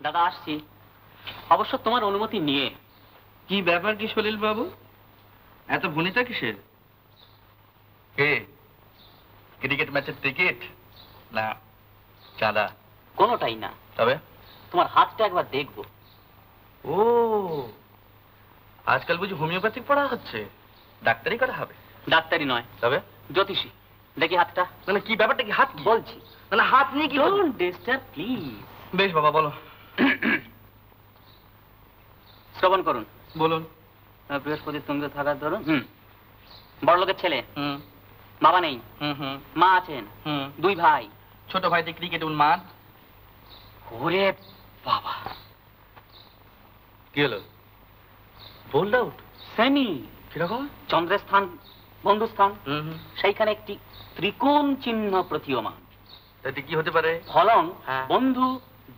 দাদা আসছি, অবশ্য তোমার অনুমতি নিয়ে। কি ব্যাপার কি সলিল বাবু, এত ভনিতা কিসের? কে ক্রিকেট ম্যাচের টিকিট না চাঁদা? কোনোটাই না। তবে তোমার হাতটা একবার দেখবো। ও, আজকাল বুঝি হোমিওপ্যাথিক পড়া হচ্ছে? ডাক্তারি করা হবে? ডাক্তারি নয়, তবে জ্যোতিষী। দেখি হাতটা। মানে কি ব্যাপারটা, কি হাত? বলছি, মানে হাত নিয়ে কি? Don't disturb please. বেশ বাবা, বলো। শ্রবণ করুন। বলুন। বৃহস্পতি তুঙ্গে থাকার ধরুন। বড়লোকের ছেলে, বাবা নেই, মা আছেন, 2 ভাই। ছোট ভাইতে ক্রিকেট উন্মাদ। ওরে বাবা, কি হলো? Bold out? সেমি। কিরকম? চন্দ্রের স্থান বন্ধুস্থান, সেইখানে একটি ত্রিকোণ চিহ্ন প্রতীয়মান। তাতে কি হতে পারে? ফলং বন্ধু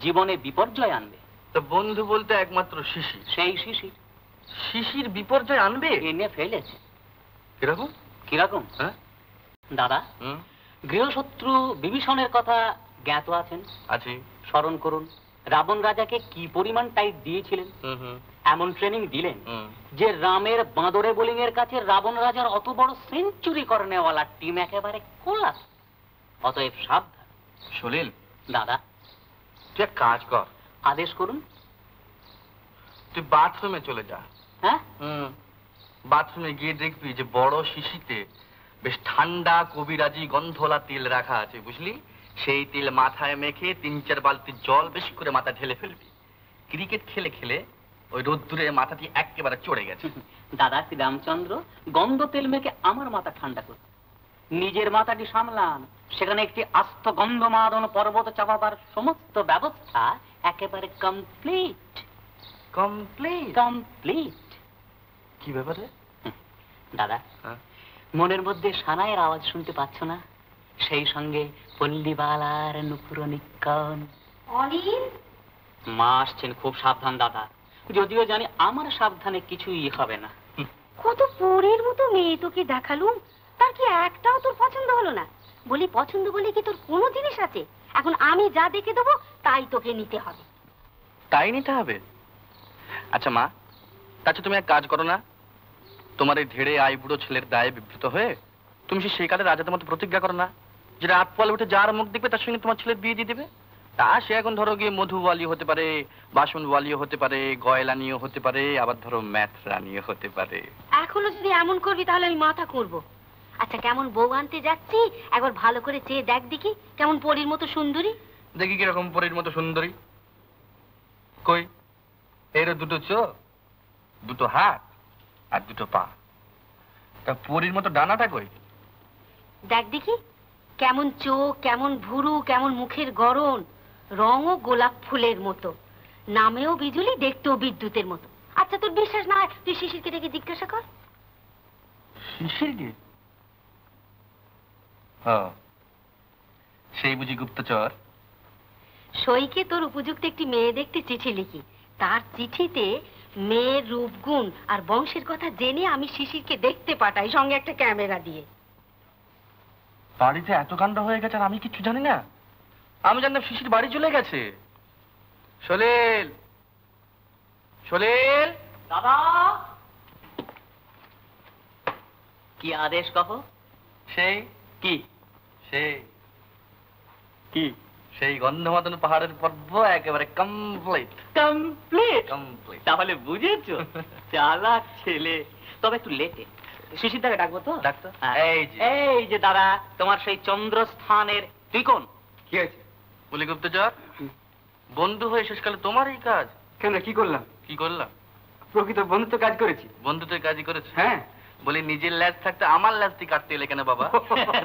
জীবনে বিপর্যয় আনবে। তো বন্ধু বলতে একমাত্র শিশির। সেই শিশির। শিশির বিপর্যয় আনবে? এনে ফেলেছে। কিরকম? কিরকম? দাদা, গৃহশত্রু বিভীষণের কথা জ্ঞাত আছেন? আছি। স্মরণ করুন, রাবণ রাজাকে কি পরিমাণ টাইট দিয়েছিলেন। এমন ট্রেনিং দিলেন যে রামের বাঁদরে বোলিং এর কাছে রাবণ রাজার অত বড় সেঞ্চুরি করনেওয়ালা টিম একেবারে কোলাস। অতএব সাবধান। সলিল দাদা, তুই এক কাজ কর। আদেশ করুন। তুই বাথরুমে চলে যা। হ্যাঁ, বাথরুমে গিয়ে দেখবি যে বড় শিশিতে বেশ ঠান্ডা কবিরাজি গন্ধওয়ালা তেল রাখা আছে, বুঝলি? সেই তেল মাথায় মেখে 3-4 বালতি জল বেশি করে মাথা ঢেলে ফেলবি। ক্রিকেট খেলে খেলে ওই রোদ্দুরে মাথাটি একেবারে চড়ে গেছে। দাদা শ্রীরামচন্দ্র গন্ধ তেল মেখে আমার মাথা ঠান্ডা করে নিজের মাথাটি সামলান। সেখানে একটি আস্ত গন্ধমাদন পর্বত চাপাবার সমস্ত ব্যবস্থা একেবারে কমপ্লিট। কমপ্লিট? কমপ্লিট। কি ব্যাপারে দাদা? মনের মধ্যে সানাইয়ের আওয়াজ শুনতে পাচ্ছ না? সেই সঙ্গে পল্লীবালার নুপুর নিক্ষণ। অনিল, মা আসছেন, খুব সাবধান দাদা। যদিও জানি আমার সাবধানে কিছুই হবে না। কত পরের মতো মেয়ে তোকে দেখালুম, তার কি একটাও তোর পছন্দ হলো না? বলি পছন্দ বলে কি তোর কোনো জিনিস আছে? এখন আমি যা দেখে দেবো তাই তোকে নিতে হবে। তাই নিতে হবে? আচ্ছা মা, তাছাড়া তুমি এক কাজ করো না, তোমার এই ধেড়ে আইবুড়ো ছেলের দায়ে বিব্রত হয়ে তুমি সেই কালে রাজাদের মতো প্রতিজ্ঞা করো না যে রাত পোয়ালে উঠে যার মুখ দেখবে তার সঙ্গে তোমার ছেলের বিয়ে দিয়ে দেবে। তা সে এখন ধরো গিয়ে মধুওয়ালিও হতে পারে, বাসনওয়ালিও হতে পারে, গয়লানিও হতে পারে, আবার ধরো ম্যাথ রানিও হতে পারে। এখনো যদি এমন করবি তাহলে আমি মাথা করব। আচ্ছা, কেমন বউ আনতে যাচ্ছি একবার ভালো করে চেয়ে দেখ দেখি, কেমন পরীর মতো সুন্দরী। দেখি কিরকম পরীর মতো সুন্দরী। কই, এর 2 চোখ, 2 হাত আর 2 পা। তা পরীর মতো ডানাটা কই? দেখ দেখি, কেমন চোখ, কেমন ভুরু, কেমন মুখের গড়ন, রঙও গোলাপ ফুলের মতো, নামেও বিজুলি, দেখতেও বিদ্যুতের মতো। আচ্ছা, তোর বিশ্বাস না হয় তুই শিশিরকে ডেকে জিজ্ঞাসা কর। শিশিরকে? হ্যাঁ, সেই বুঝি গুপ্তচর? সইকে তোর উপযুক্ত একটি মেয়ে দেখতে চিঠি লিখি, তার চিঠিতে মেয়ের রূপগুণ আর বংশের কথা জেনে আমি শিশিরকে দেখতে পাঠাই, সঙ্গে একটা ক্যামেরা দিয়ে। বাড়িতে এত কাণ্ড হয়ে গেছে আর আমি কিচ্ছু জানি না? আমি জানলাম শিশির বাড়ি চলে গেছে। সলিল, সলিল। দাদা, কি আদেশ কহ? সেই কি? সেই কি? সেই গন্ধমাদন পাহাড়ের পর্ব একেবারে কমপ্লিট। কমপ্লিট? কমপ্লিট। তাহলে বুঝেছো, চালাক ছেলে। তবে একটু লেটে। শিশিরদাকে ডাকবো তো? ডাক্তার, এই যে দাদা, তোমার সেই চন্দ্রস্থানের ত্রিকোণ। কি হয়েছে? বলি গুপ্তচর, বন্ধু হয়ে শেষকালে তোমার এই কাজ? কেন, কি করলাম? কি করলাম? প্রকৃত বন্ধুত্ব কাজ করেছি। বন্ধুত্বের কাজই করেছে? হ্যাঁ। বলি নিজের ল্যাজ থাকতে আমার ল্যাজটি কাটতে এলে কেন বাবা?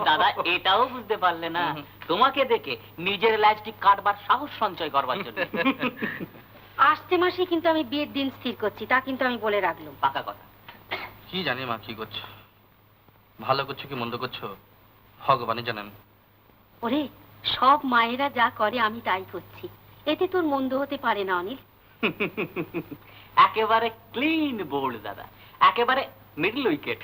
দাদা, এটাও বুঝতে পারলে না? তোমাকে দেখে নিজের ল্যাজটি কাটবার সাহস সঞ্চয় করবার জন্য। আসছে মাসে কিন্তু আমি বিয়ের দিন স্থির করছি, তা কিন্তু আমি বলে রাখলাম। পাকা কথা। কি জানি মা, কি করছো? ভালো করছো কি মন্দ করছো ভগবানই জানেন। ওরে, সব মায়েরা যা করে আমি তাই করছি, এতে তোর মন্দ হতে পারে না অনিল। একেবারে ক্লিন বোল্ড দাদা, একেবারে মিডল উইকেট।